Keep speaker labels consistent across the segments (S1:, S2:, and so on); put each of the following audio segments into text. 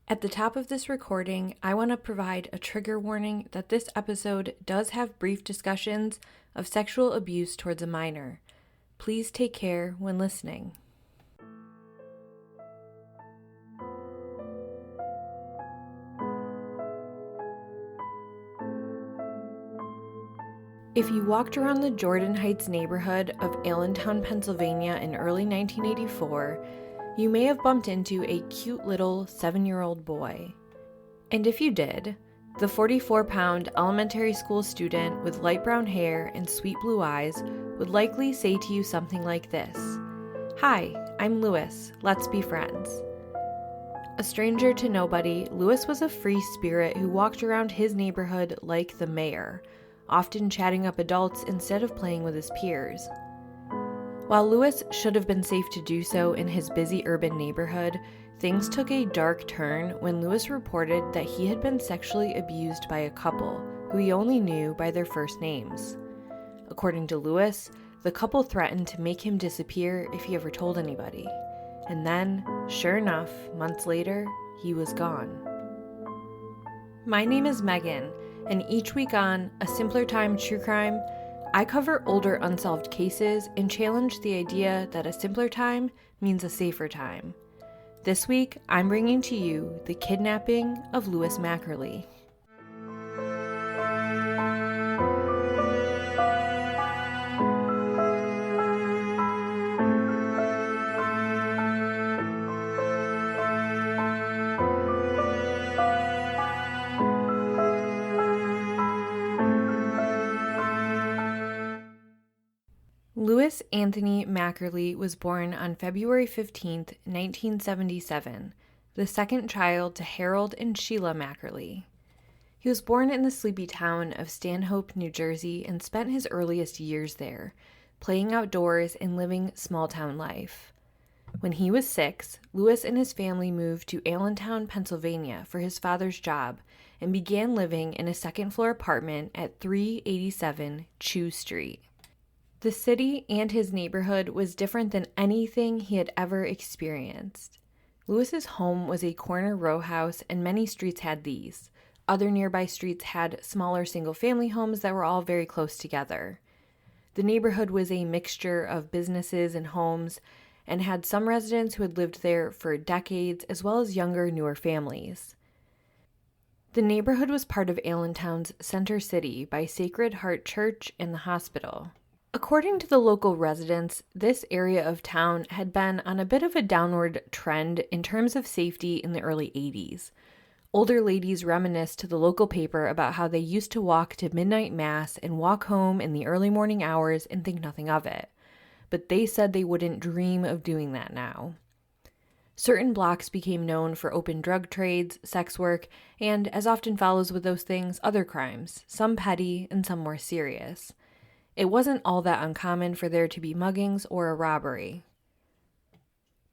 S1: At the top of this recording, I want to provide a trigger warning that this episode does have brief discussions of sexual abuse towards a minor. Please take care when listening. If you walked around the Jordan Heights neighborhood of Allentown, Pennsylvania in early 1984, you may have bumped into a cute little 7-year-old boy. And if you did, the 44-pound elementary school student with light brown hair and sweet blue eyes would likely say to you something like this: "Hi, I'm Lewis. Let's be friends." A stranger to nobody, Lewis was a free spirit who walked around his neighborhood like the mayor, often chatting up adults instead of playing with his peers. While Lewis should have been safe to do so in his busy urban neighborhood, things took a dark turn when Lewis reported that he had been sexually abused by a couple who he only knew by their first names. According to Lewis, the couple threatened to make him disappear if he ever told anybody. And then, sure enough, months later, he was gone. My name is Megan, and each week on A Simpler Time True Crime, I cover older unsolved cases and challenge the idea that a simpler time means a safer time. This week, I'm bringing to you the kidnapping of Lewis Mackerley. Lewis Anthony Mackerley was born on February 15, 1977, the second child to Harold and Sheila Mackerley. He was born in the sleepy town of Stanhope, New Jersey, and spent his earliest years there, playing outdoors and living small-town life. When he was 6, Lewis and his family moved to Allentown, Pennsylvania for his father's job and began living in a second-floor apartment at 387 Chew Street. The city and his neighborhood was different than anything he had ever experienced. Lewis's home was a corner row house, and many streets had these. Other nearby streets had smaller single-family homes that were all very close together. The neighborhood was a mixture of businesses and homes, and had some residents who had lived there for decades, as well as younger, newer families. The neighborhood was part of Allentown's Center City by Sacred Heart Church and the hospital. According to the local residents, this area of town had been on a bit of a downward trend in terms of safety in the early 80s. Older ladies reminisced to the local paper about how they used to walk to midnight mass and walk home in the early morning hours and think nothing of it. But they said they wouldn't dream of doing that now. Certain blocks became known for open drug trades, sex work, and, as often follows with those things, other crimes, some petty and some more serious. It wasn't all that uncommon for there to be muggings or a robbery.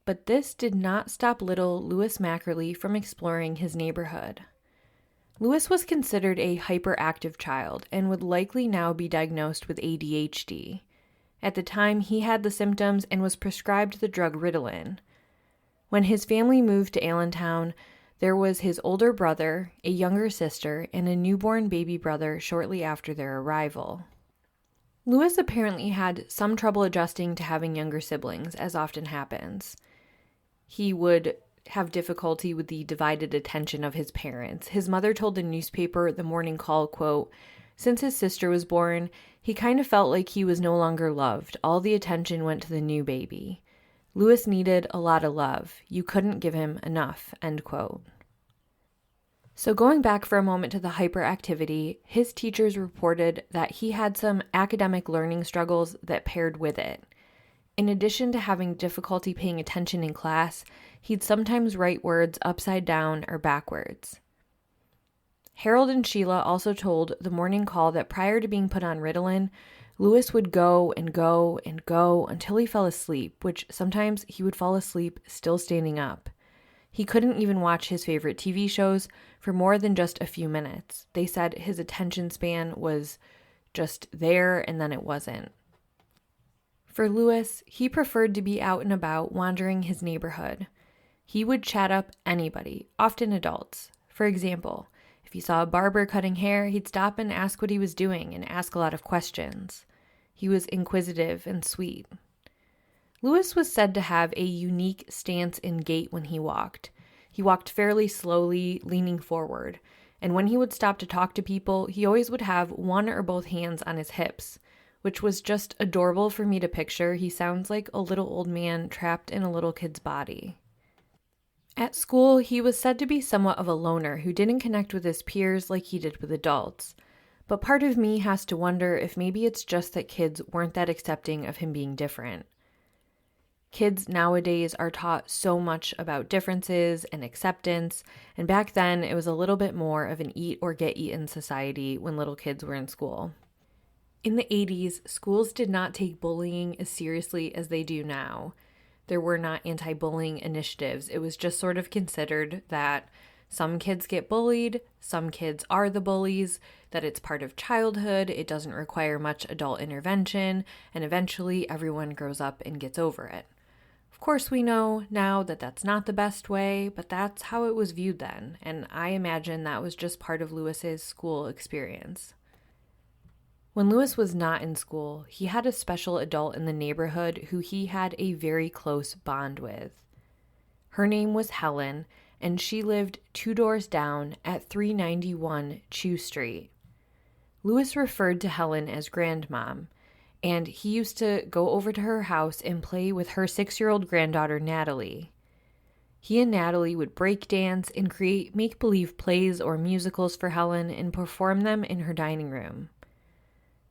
S1: But this did not stop little Lewis Mackerley from exploring his neighborhood. Lewis was considered a hyperactive child and would likely now be diagnosed with ADHD. At the time, he had the symptoms and was prescribed the drug Ritalin. When his family moved to Allentown, there was his older brother, a younger sister, and a newborn baby brother shortly after their arrival. Lewis apparently had some trouble adjusting to having younger siblings, as often happens. He would have difficulty with the divided attention of his parents. His mother told the newspaper The Morning Call, quote, "Since his sister was born, he kind of felt like he was no longer loved. All the attention went to the new baby. Lewis needed a lot of love. You couldn't give him enough," end quote. So going back for a moment to the hyperactivity, his teachers reported that he had some academic learning struggles that paired with it. In addition to having difficulty paying attention in class, he'd sometimes write words upside down or backwards. Harold and Sheila also told The Morning Call that prior to being put on Ritalin, Lewis would go and go and go until he fell asleep, which sometimes he would fall asleep still standing up. He couldn't even watch his favorite TV shows for more than just a few minutes. They said his attention span was just there and then it wasn't. For Lewis, he preferred to be out and about wandering his neighborhood. He would chat up anybody, often adults. For example, if he saw a barber cutting hair, he'd stop and ask what he was doing and ask a lot of questions. He was inquisitive and sweet. Lewis was said to have a unique stance and gait when he walked. He walked fairly slowly, leaning forward, and when he would stop to talk to people, he always would have one or both hands on his hips, which was just adorable for me to picture. He sounds like a little old man trapped in a little kid's body. At school, he was said to be somewhat of a loner who didn't connect with his peers like he did with adults. But part of me has to wonder if maybe it's just that kids weren't that accepting of him being different. Kids nowadays are taught so much about differences and acceptance, and back then it was a little bit more of an eat or get eaten society when little kids were in school. In the 80s, schools did not take bullying as seriously as they do now. There were not anti-bullying initiatives. It was just sort of considered that some kids get bullied, some kids are the bullies, that it's part of childhood, it doesn't require much adult intervention, and eventually everyone grows up and gets over it. Of course, we know now that that's not the best way, but that's how it was viewed then, and I imagine that was just part of Lewis's school experience. When Lewis was not in school, he had a special adult in the neighborhood who he had a very close bond with. Her name was Helen, and she lived 2 doors down at 391 Chew Street. Lewis referred to Helen as Grandmom, and he used to go over to her house and play with her 6-year-old granddaughter, Natalie. He and Natalie would break dance and create make-believe plays or musicals for Helen and perform them in her dining room.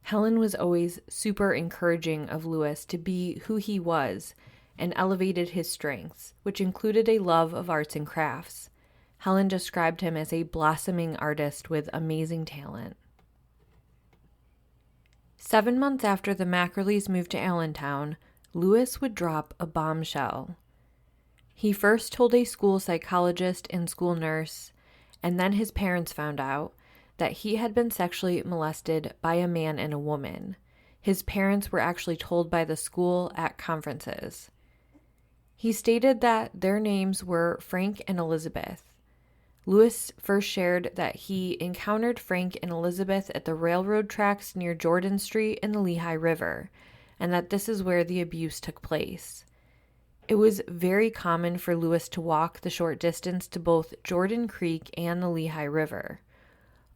S1: Helen was always super encouraging of Lewis to be who he was and elevated his strengths, which included a love of arts and crafts. Helen described him as a blossoming artist with amazing talent. 7 months after the Mackerleys moved to Allentown, Lewis would drop a bombshell. He first told a school psychologist and school nurse, and then his parents found out, that he had been sexually molested by a man and a woman. His parents were actually told by the school at conferences. He stated that their names were Frank and Elizabeth. Lewis first shared that he encountered Frank and Elizabeth at the railroad tracks near Jordan Street and the Lehigh River, and that this is where the abuse took place. It was very common for Lewis to walk the short distance to both Jordan Creek and the Lehigh River.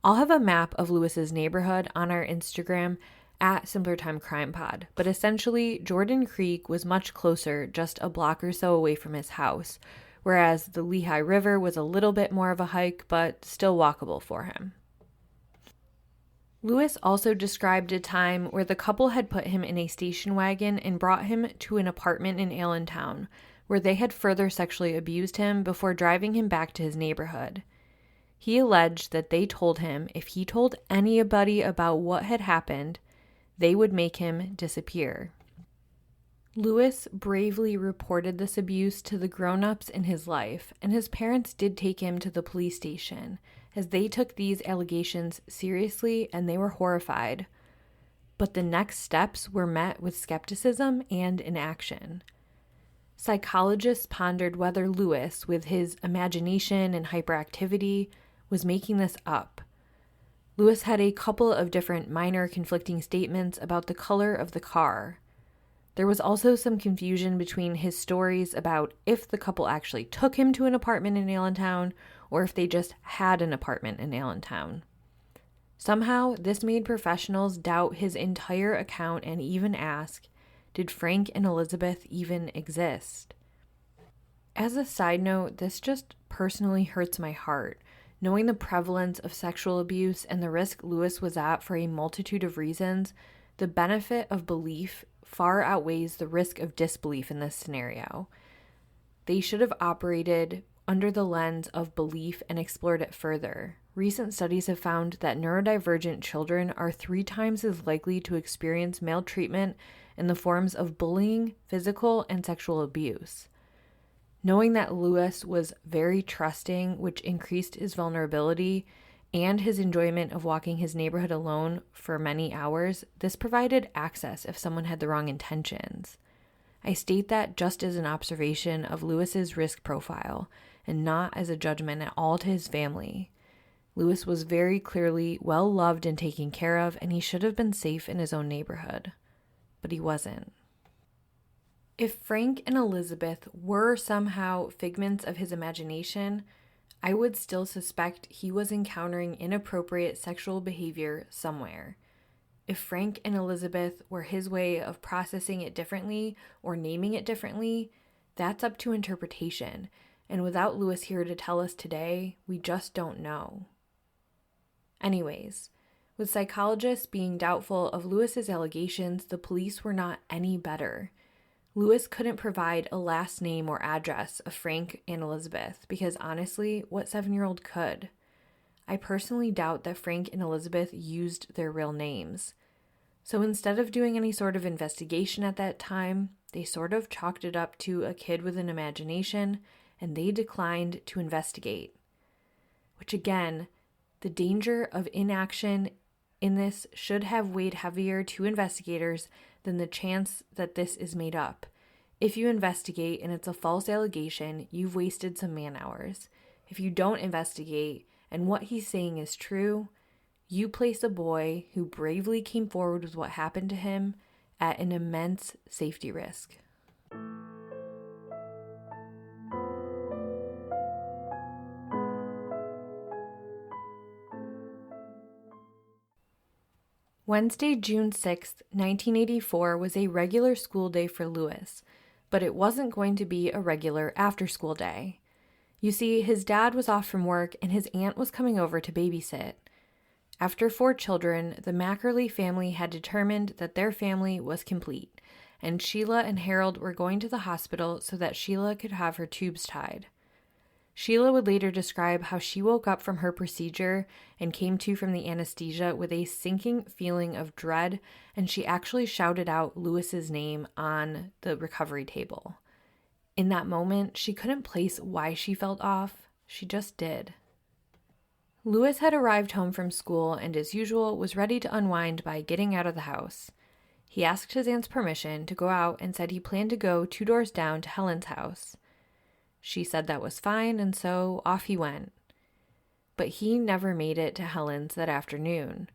S1: I'll have a map of Lewis's neighborhood on our Instagram at simplertimecrimepod, but essentially Jordan Creek was much closer, just a block or so away from his house, whereas the Lehigh River was a little bit more of a hike, but still walkable for him. Lewis also described a time where the couple had put him in a station wagon and brought him to an apartment in Allentown, where they had further sexually abused him before driving him back to his neighborhood. He alleged that they told him if he told anybody about what had happened, they would make him disappear. Lewis bravely reported this abuse to the grown-ups in his life, and his parents did take him to the police station, as they took these allegations seriously and they were horrified. But the next steps were met with skepticism and inaction. Psychologists pondered whether Lewis, with his imagination and hyperactivity, was making this up. Lewis had a couple of different minor conflicting statements about the color of the car. There was also some confusion between his stories about if the couple actually took him to an apartment in Allentown or if they just had an apartment in Allentown. Somehow, this made professionals doubt his entire account and even ask, did Frank and Elizabeth even exist? As a side note, this just personally hurts my heart, knowing the prevalence of sexual abuse and the risk Lewis was at for a multitude of reasons. The benefit of belief far outweighs the risk of disbelief in this scenario. They should have operated under the lens of belief and explored it further. Recent studies have found that neurodivergent children are 3 times as likely to experience maltreatment in the forms of bullying, physical, and sexual abuse. Knowing that Lewis was very trusting, which increased his vulnerability, and his enjoyment of walking his neighborhood alone for many hours, this provided access if someone had the wrong intentions. I state that just as an observation of Lewis's risk profile and not as a judgment at all to his family. Lewis was very clearly well loved and taken care of, and he should have been safe in his own neighborhood. But he wasn't. If Frank and Elizabeth were somehow figments of his imagination, I would still suspect he was encountering inappropriate sexual behavior somewhere. If Frank and Elizabeth were his way of processing it differently or naming it differently, that's up to interpretation. And without Lewis here to tell us today, we just don't know. Anyways, with psychologists being doubtful of Lewis's allegations, the police were not any better. Lewis couldn't provide a last name or address of Frank and Elizabeth because honestly, what 7-year-old could? I personally doubt that Frank and Elizabeth used their real names. So instead of doing any sort of investigation at that time, they sort of chalked it up to a kid with an imagination, and they declined to investigate. Which again, the danger of inaction in this should have weighed heavier to investigators than the chance that this is made up. If you investigate and it's a false allegation, you've wasted some man-hours. If you don't investigate and what he's saying is true, you place a boy who bravely came forward with what happened to him at an immense safety risk. Wednesday, June 6, 1984 was a regular school day for Lewis, but it wasn't going to be a regular after-school day. You see, his dad was off from work and his aunt was coming over to babysit. After 4 children, the Mackerley family had determined that their family was complete, and Sheila and Harold were going to the hospital so that Sheila could have her tubes tied. Sheila would later describe how she woke up from her procedure and came to from the anesthesia with a sinking feeling of dread, and she actually shouted out Lewis's name on the recovery table. In that moment, she couldn't place why she felt off. She just did. Lewis had arrived home from school and, as usual, was ready to unwind by getting out of the house. He asked his aunt's permission to go out and said he planned to go 2 doors down to Helen's house. She said that was fine, and so off he went. But he never made it to Helen's that afternoon,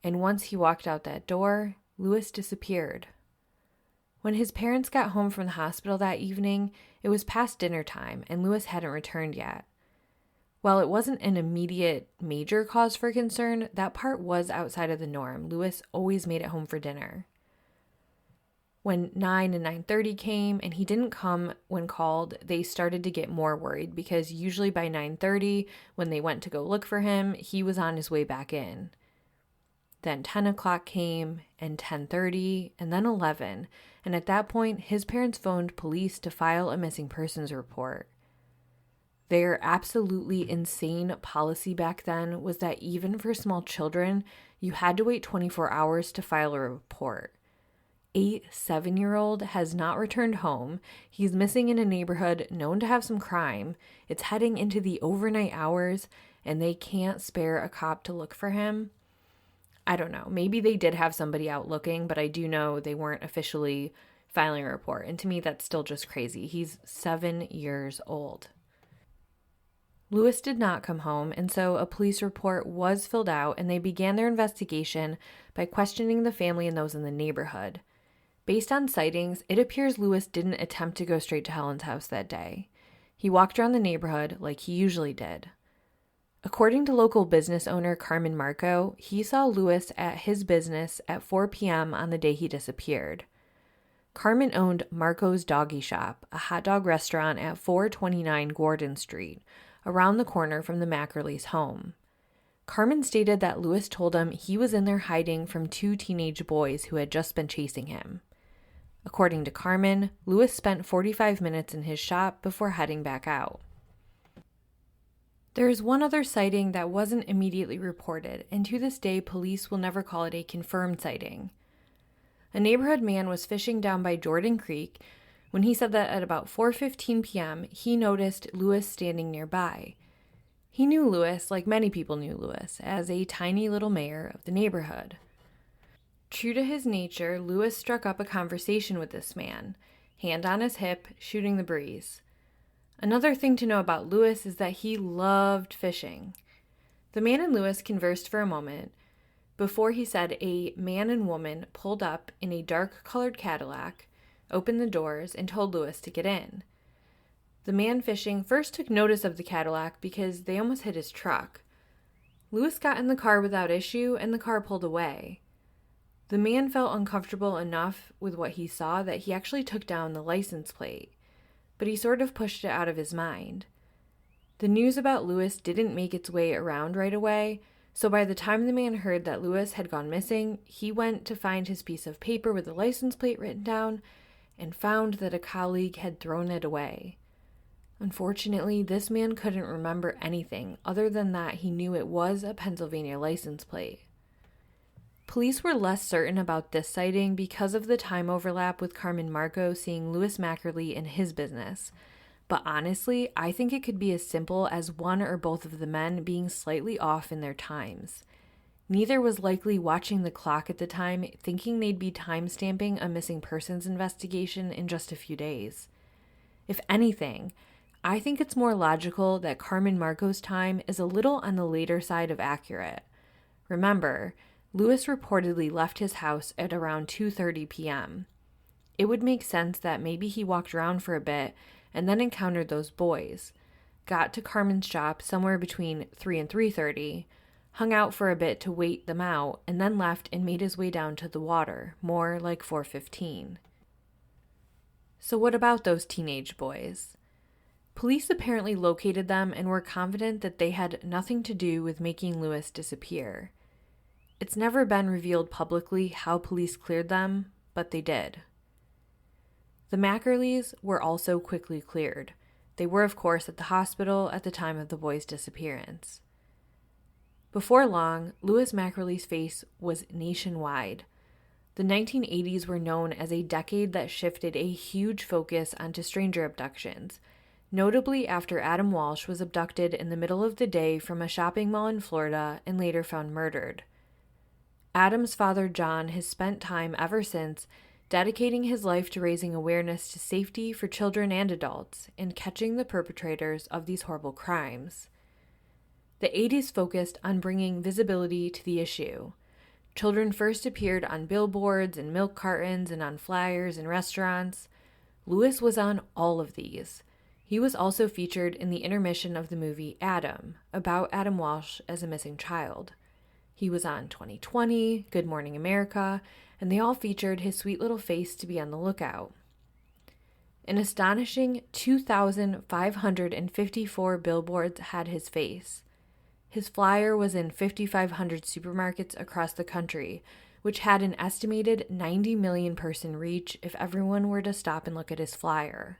S1: and once he walked out that door, Lewis disappeared. When his parents got home from the hospital that evening, it was past dinner time, and Lewis hadn't returned yet. While it wasn't an immediate major cause for concern, that part was outside of the norm. Lewis always made it home for dinner. When 9 and 9:30 came and he didn't come when called, they started to get more worried because usually by 9:30, when they went to go look for him, he was on his way back in. Then 10 o'clock came, and 10:30, and then 11, and at that point, his parents phoned police to file a missing persons report. Their absolutely insane policy back then was that even for small children, you had to wait 24 hours to file a report. A 7-year-old has not returned home. He's missing in a neighborhood known to have some crime. It's heading into the overnight hours, and they can't spare a cop to look for him. I don't know. Maybe they did have somebody out looking, but I do know they weren't officially filing a report. And to me, that's still just crazy. He's 7 years old. Lewis did not come home, and so a police report was filled out, and they began their investigation by questioning the family and those in the neighborhood. Based on sightings, it appears Lewis didn't attempt to go straight to Helen's house that day. He walked around the neighborhood like he usually did. According to local business owner Carmen Marco, he saw Lewis at his business at 4 p.m. on the day he disappeared. Carmen owned Marco's Doggy Shop, a hot dog restaurant at 429 Gordon Street, around the corner from the Mackerleys' home. Carmen stated that Lewis told him he was in there hiding from 2 teenage boys who had just been chasing him. According to Carmen, Lewis spent 45 minutes in his shop before heading back out. There is one other sighting that wasn't immediately reported, and to this day, police will never call it a confirmed sighting. A neighborhood man was fishing down by Jordan Creek when he said that at about 4:15 p.m., he noticed Lewis standing nearby. He knew Lewis, like many people knew Lewis, as a tiny little mayor of the neighborhood. True to his nature, Lewis struck up a conversation with this man. hand on his hip, shooting the breeze. Another thing to know about Lewis is that he loved fishing. The man and Lewis conversed for a moment before he said a man and woman pulled up in a dark-colored Cadillac, opened the doors, and told Lewis to get in. The man fishing first took notice of the Cadillac because they almost hit his truck. Lewis got in the car without issue, and the car pulled away. The man felt uncomfortable enough with what he saw that he actually took down the license plate, but he sort of pushed it out of his mind. The news about Lewis didn't make its way around right away, so by the time the man heard that Lewis had gone missing, he went to find his piece of paper with the license plate written down and found that a colleague had thrown it away. Unfortunately, this man couldn't remember anything other than that he knew it was a Pennsylvania license plate. Police were less certain about this sighting because of the time overlap with Carmen Marco seeing Lewis Mackerley in his business. But honestly, I think it could be as simple as one or both of the men being slightly off in their times. Neither was likely watching the clock at the time, thinking they'd be time-stamping a missing persons investigation in just a few days. If anything, I think it's more logical that Carmen Marco's time is a little on the later side of accurate. Remember, Lewis reportedly left his house at around 2:30 p.m. It would make sense that maybe he walked around for a bit and then encountered those boys, got to Carmen's shop somewhere between 3 and 3:30, hung out for a bit to wait them out, and then left and made his way down to the water, more like 4:15. So what about those teenage boys? Police apparently located them and were confident that they had nothing to do with making Lewis disappear. It's never been revealed publicly how police cleared them, but they did. The Mackerleys were also quickly cleared. They were, of course, at the hospital at the time of the boys' disappearance. Before long, Lewis Mackerley's face was nationwide. The 1980s were known as a decade that shifted a huge focus onto stranger abductions, notably after Adam Walsh was abducted in the middle of the day from a shopping mall in Florida and later found murdered. Adam's father, John, has spent time ever since dedicating his life to raising awareness to safety for children and adults and catching the perpetrators of these horrible crimes. The 80s focused on bringing visibility to the issue. Children first appeared on billboards and milk cartons and on flyers in restaurants. Lewis was on all of these. He was also featured in the intermission of the movie Adam, about Adam Walsh as a missing child. He was on 2020, Good Morning America, and they all featured his sweet little face to be on the lookout. An astonishing 2,554 billboards had his face. His flyer was in 5,500 supermarkets across the country, which had an estimated 90 million person reach if everyone were to stop and look at his flyer.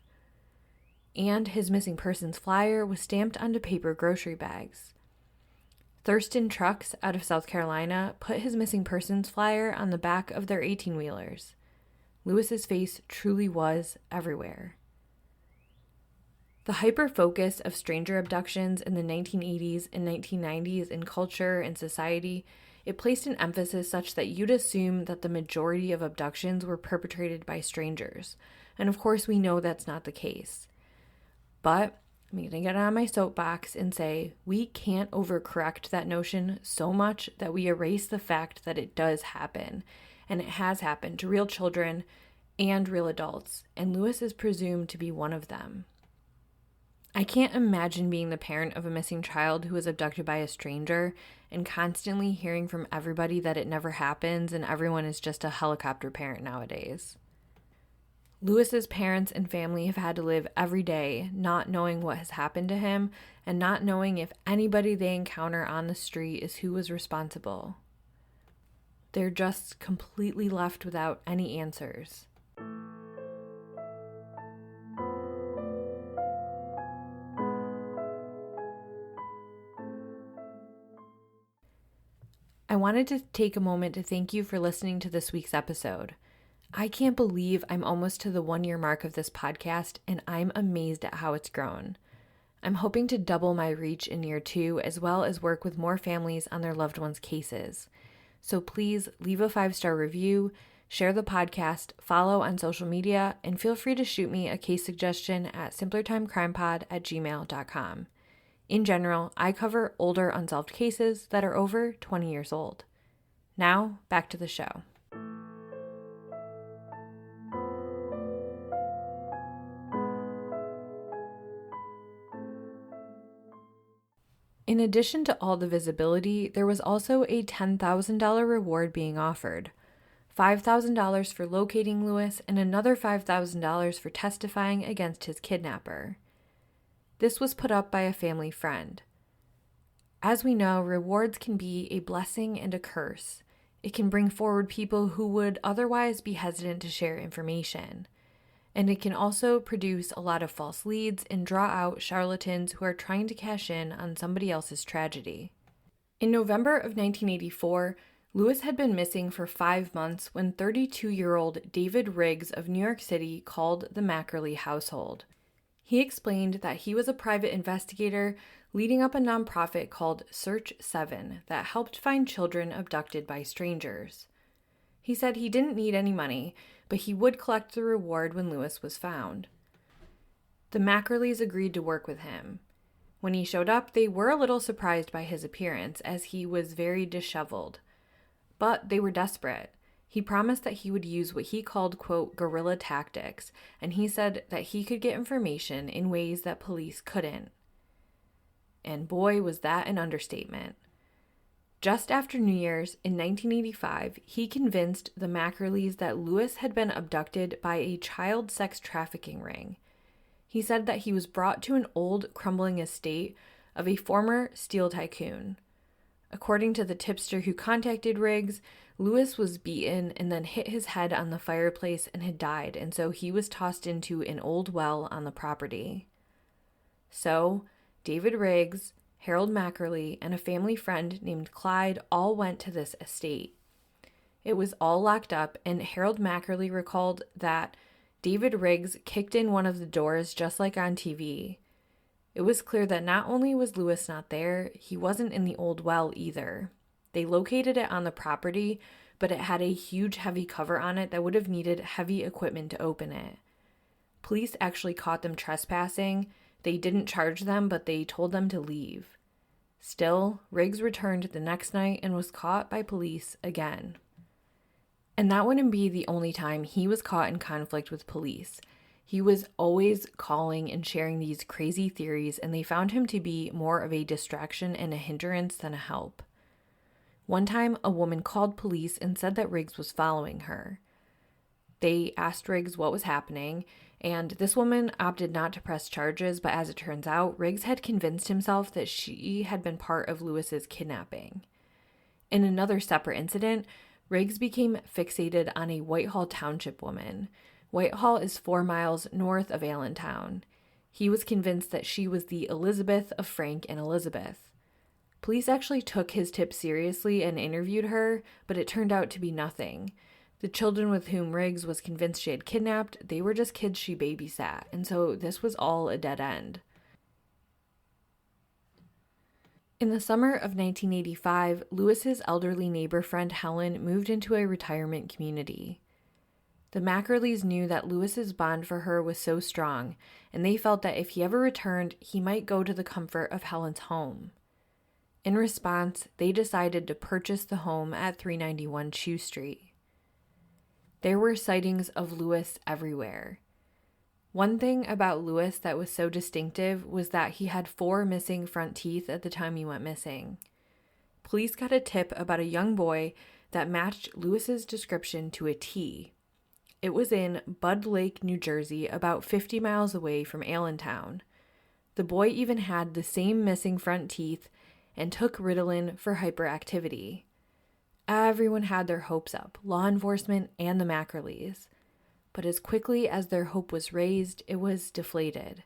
S1: And his missing persons flyer was stamped onto paper grocery bags. Thurston Trucks out of South Carolina put his missing persons flyer on the back of their 18-wheelers. Lewis's face truly was everywhere. The hyper-focus of stranger abductions in the 1980s and 1990s in culture and society, it placed an emphasis such that you'd assume that the majority of abductions were perpetrated by strangers. And of course, we know that's not the case. But I'm going to get on my soapbox and say we can't overcorrect that notion so much that we erase the fact that it does happen, and it has happened to real children and real adults, and Lewis is presumed to be one of them. I can't imagine being the parent of a missing child who was abducted by a stranger and constantly hearing from everybody that it never happens and everyone is just a helicopter parent nowadays. Lewis's parents and family have had to live every day not knowing what has happened to him and not knowing if anybody they encounter on the street is who was responsible. They're just completely left without any answers. I wanted to take a moment to thank you for listening to this week's episode. I can't believe I'm almost to the 1-year mark of this podcast, and I'm amazed at how it's grown. I'm hoping to double my reach in year 2, as well as work with more families on their loved ones' cases. So please leave a 5-star review, Share the podcast, follow on social media, and feel free to shoot me a case suggestion at simplertimecrimepod@gmail.com. In general, I cover older unsolved cases that are over 20 years old. Now, back to the show. In addition to all the visibility, there was also a $10,000 reward being offered. $5,000 for locating Lewis and another $5,000 for testifying against his kidnapper. This was put up by a family friend. As we know, rewards can be a blessing and a curse. It can bring forward people who would otherwise be hesitant to share information. And it can also produce a lot of false leads and draw out charlatans who are trying to cash in on somebody else's tragedy. In November of 1984, Lewis had been missing for 5 months when 32-year-old David Riggs of New York City called the Mackerley household. He explained that he was a private investigator leading up a nonprofit called Search 7 that helped find children abducted by strangers. He said he didn't need any money, but he would collect the reward when Lewis was found. The Mackerleys agreed to work with him. When he showed up, they were a little surprised by his appearance, as he was very disheveled. But they were desperate. He promised that he would use what he called, quote, guerrilla tactics, and he said that he could get information in ways that police couldn't. And boy, was that an understatement. Just after New Year's in 1985, he convinced the Mackerleys that Lewis had been abducted by a child sex trafficking ring. He said that he was brought to an old, crumbling estate of a former steel tycoon. According to the tipster who contacted Riggs, Lewis was beaten and then hit his head on the fireplace and had died, and so he was tossed into an old well on the property. So, David Riggs, Harold Mackerley, and a family friend named Clyde all went to this estate. It was all locked up, and Harold Mackerley recalled that David Riggs kicked in one of the doors just like on TV. It was clear that not only was Lewis not there, he wasn't in the old well either. They located it on the property, but it had a huge heavy cover on it that would have needed heavy equipment to open it. Police actually caught them trespassing. They didn't charge them, but they told them to leave. Still, Riggs returned the next night and was caught by police again. And that wouldn't be the only time he was caught in conflict with police. He was always calling and sharing these crazy theories, and they found him to be more of a distraction and a hindrance than a help. One time, a woman called police and said that Riggs was following her. They asked Riggs what was happening, and this woman opted not to press charges, but as it turns out, Riggs had convinced himself that she had been part of Lewis's kidnapping. In another separate incident, Riggs became fixated on a Whitehall Township woman. Whitehall is 4 miles north of Allentown. He was convinced that she was the Elizabeth of Frank and Elizabeth. Police actually took his tip seriously and interviewed her, but it turned out to be nothing. The children with whom Riggs was convinced she had kidnapped, they were just kids she babysat, and so this was all a dead end. In the summer of 1985, Lewis's elderly neighbor friend Helen moved into a retirement community. The Mackerleys knew that Lewis's bond for her was so strong, and they felt that if he ever returned, he might go to the comfort of Helen's home. In response, they decided to purchase the home at 391 Chew Street. There were sightings of Lewis everywhere. One thing about Lewis that was so distinctive was that he had 4 missing front teeth at the time he went missing. Police got a tip about a young boy that matched Lewis's description to a T. It was in Bud Lake, New Jersey, about 50 miles away from Allentown. The boy even had the same missing front teeth and took Ritalin for hyperactivity. Everyone had their hopes up, law enforcement and the Mackerleys. But as quickly as their hope was raised, it was deflated.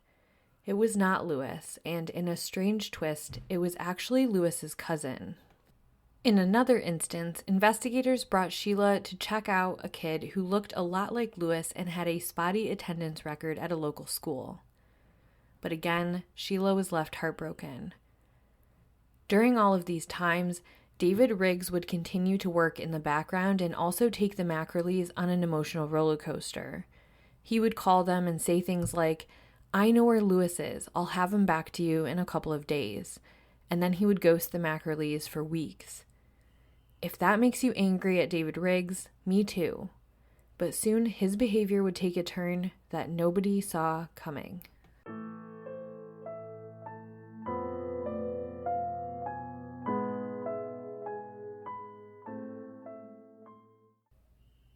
S1: It was not Lewis, and in a strange twist, it was actually Lewis's cousin. In another instance, investigators brought Sheila to check out a kid who looked a lot like Lewis and had a spotty attendance record at a local school. But again, Sheila was left heartbroken. During all of these times, David Riggs would continue to work in the background and also take the Mackerleys on an emotional roller coaster. He would call them and say things like, "I know where Louis is. I'll have him back to you in a couple of days." And then he would ghost the Mackerleys for weeks. If that makes you angry at David Riggs, me too. But soon his behavior would take a turn that nobody saw coming.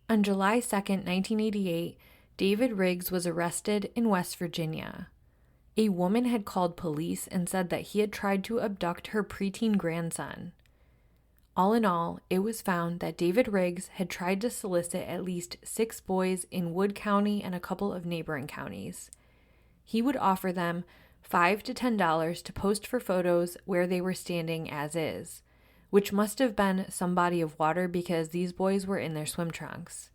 S1: On July 2nd, 1988, David Riggs was arrested in West Virginia. A woman had called police and said that he had tried to abduct her preteen grandson. All in all, it was found that David Riggs had tried to solicit at least 6 boys in Wood County and a couple of neighboring counties. He would offer them $5 to $10 to post for photos where they were standing as is, which must have been some body of water because these boys were in their swim trunks.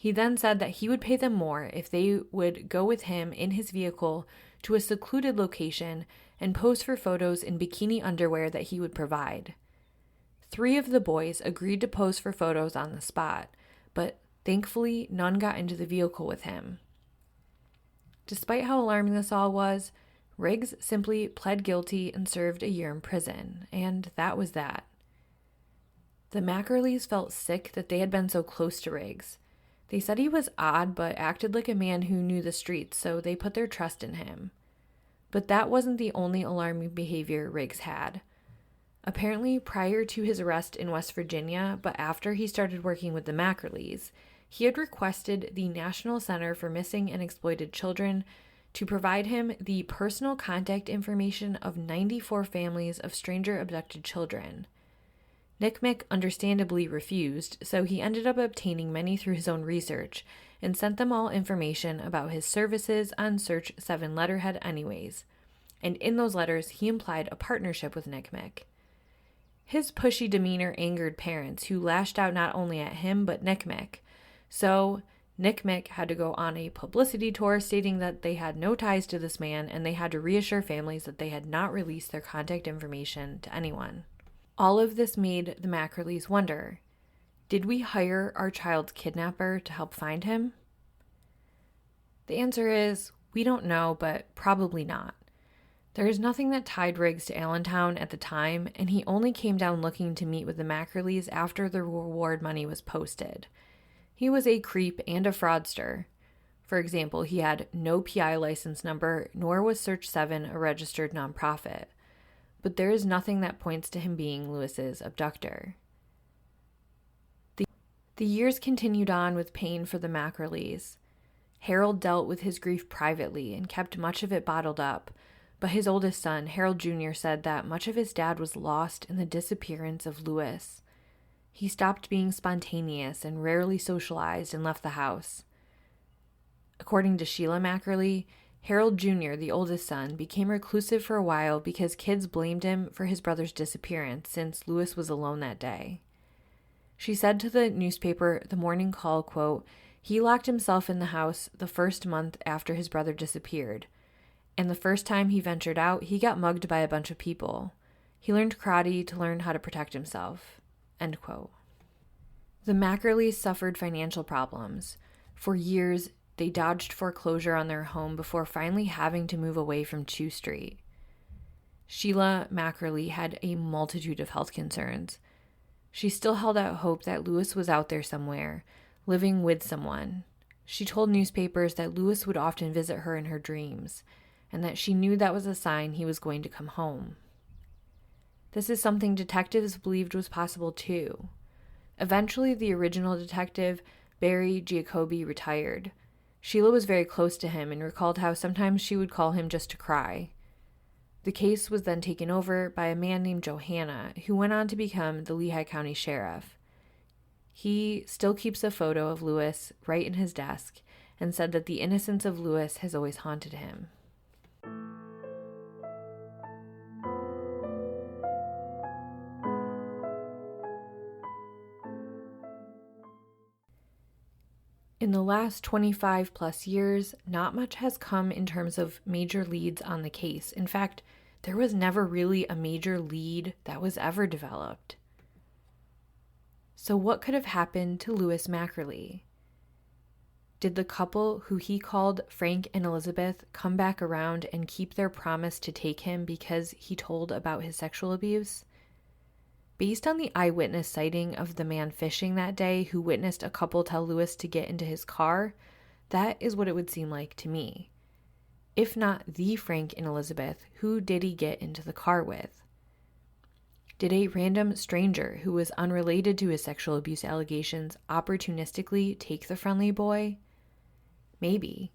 S1: He then said that he would pay them more if they would go with him in his vehicle to a secluded location and pose for photos in bikini underwear that he would provide. 3 of the boys agreed to pose for photos on the spot, but thankfully none got into the vehicle with him. Despite how alarming this all was, Riggs simply pled guilty and served a year in prison, and that was that. The Mackerleys felt sick that they had been so close to Riggs. They said he was odd but acted like a man who knew the streets, so they put their trust in him. But that wasn't the only alarming behavior Riggs had. Apparently, prior to his arrest in West Virginia, but after he started working with the Mackerleys, he had requested the National Center for Missing and Exploited Children to provide him the personal contact information of 94 families of stranger abducted children. NCMEC understandably refused, so he ended up obtaining many through his own research and sent them all information about his services on Search 7 letterhead anyways. And in those letters, he implied a partnership with NCMEC. His pushy demeanor angered parents who lashed out not only at him but NCMEC. So NCMEC had to go on a publicity tour stating that they had no ties to this man and they had to reassure families that they had not released their contact information to anyone. All of this made the Mackerleys wonder, did we hire our child's kidnapper to help find him? The answer is, we don't know, but probably not. There is nothing that tied Riggs to Allentown at the time, and he only came down looking to meet with the Mackerleys after the reward money was posted. He was a creep and a fraudster. For example, he had no PI license number, nor was Search 7 a registered nonprofit. But there is nothing that points to him being Louis's abductor. The years continued on with pain for the Mackerleys. Harold dealt with his grief privately and kept much of it bottled up, but his oldest son, Harold Jr., said that much of his dad was lost in the disappearance of Louis. He stopped being spontaneous and rarely socialized and left the house. According to Sheila Mackerley, Harold Jr., the oldest son, became reclusive for a while because kids blamed him for his brother's disappearance since Louis was alone that day. She said to the newspaper The Morning Call, quote, "He locked himself in the house the first month after his brother disappeared. And the first time he ventured out, he got mugged by a bunch of people. He learned karate to learn how to protect himself." End quote. The Mackerleys suffered financial problems. For years, they dodged foreclosure on their home before finally having to move away from Chew Street. Sheila Mackerley had a multitude of health concerns. She still held out hope that Louis was out there somewhere, living with someone. She told newspapers that Louis would often visit her in her dreams, and that she knew that was a sign he was going to come home. This is something detectives believed was possible too. Eventually, the original detective, Barry Giacobbe, retired. Sheila was very close to him and recalled how sometimes she would call him just to cry. The case was then taken over by a man named Johanna, who went on to become the Lehigh County Sheriff. He still keeps a photo of Louis right in his desk and said that the innocence of Louis has always haunted him. In the last 25 plus years, not much has come in terms of major leads on the case. In fact, there was never really a major lead that was ever developed. So what could have happened to Lewis Mackerley? Did the couple who he called Frank and Elizabeth come back around and keep their promise to take him because he told about his sexual abuse? Based on the eyewitness sighting of the man fishing that day who witnessed a couple tell Lewis to get into his car, that is what it would seem like to me. If not the Frank and Elizabeth, who did he get into the car with? Did a random stranger who was unrelated to his sexual abuse allegations opportunistically take the friendly boy? Maybe.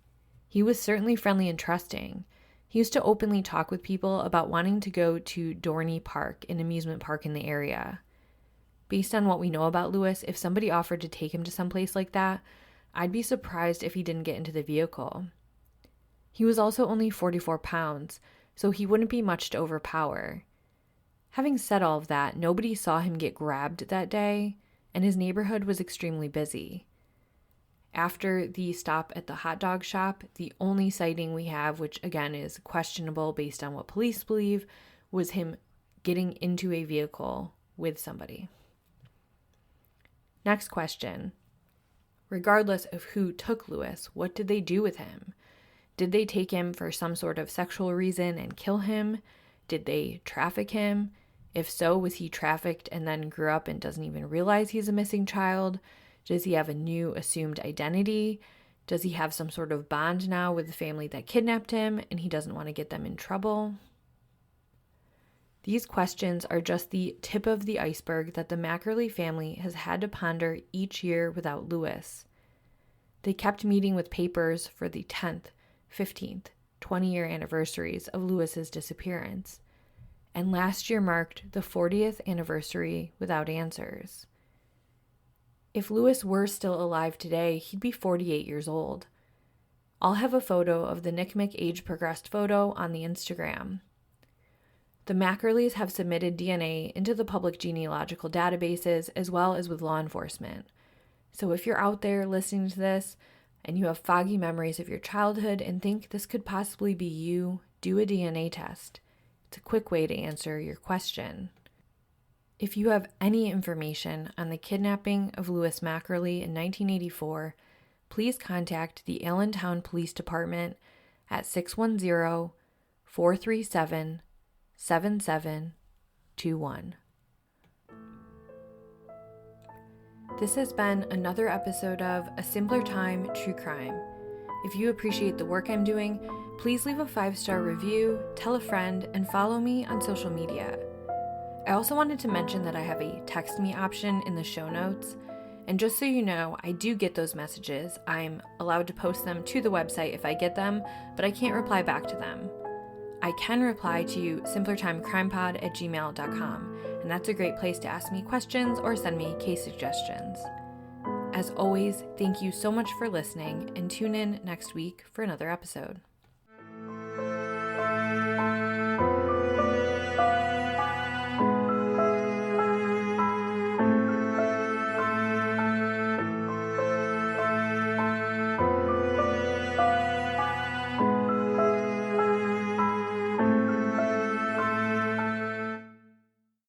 S1: He was certainly friendly and trusting. He used to openly talk with people about wanting to go to Dorney Park, an amusement park in the area. Based on what we know about Lewis, if somebody offered to take him to someplace like that, I'd be surprised if he didn't get into the vehicle. He was also only 44 pounds, so he wouldn't be much to overpower. Having said all of that, nobody saw him get grabbed that day, and his neighborhood was extremely busy. After the stop at the hot dog shop, the only sighting we have, which again is questionable based on what police believe, was him getting into a vehicle with somebody. Next question. Regardless of who took Lewis, what did they do with him? Did they take him for some sort of sexual reason and kill him? Did they traffic him? If so, was he trafficked and then grew up and doesn't even realize he's a missing child? Does he have a new assumed identity? Does he have some sort of bond now with the family that kidnapped him and he doesn't want to get them in trouble? These questions are just the tip of the iceberg that the Mackerley family has had to ponder each year without Lewis. They kept meeting with papers for the 10th, 15th, 20-year anniversaries of Lewis's disappearance. And last year marked the 40th anniversary without answers. If Lewis were still alive today, he'd be 48 years old. I'll have a photo of the NCMEC age progressed photo on the Instagram. The Mackerleys have submitted DNA into the public genealogical databases as well as with law enforcement. So if you're out there listening to this and you have foggy memories of your childhood and think this could possibly be you, do a DNA test. It's a quick way to answer your question. If you have any information on the kidnapping of Lewis Mackerley in 1984, please contact the Allentown Police Department at 610-437-7721. This has been another episode of A Simpler Time True Crime. If you appreciate the work I'm doing, please leave a 5-star review, tell a friend, and follow me on social media. I also wanted to mention that I have a text me option in the show notes. And just so you know, I do get those messages. I'm allowed to post them to the website if I get them, but I can't reply back to them. I can reply to simplertimecrimepod@gmail.com, and that's a great place to ask me questions or send me case suggestions. As always, thank you so much for listening, and tune in next week for another episode.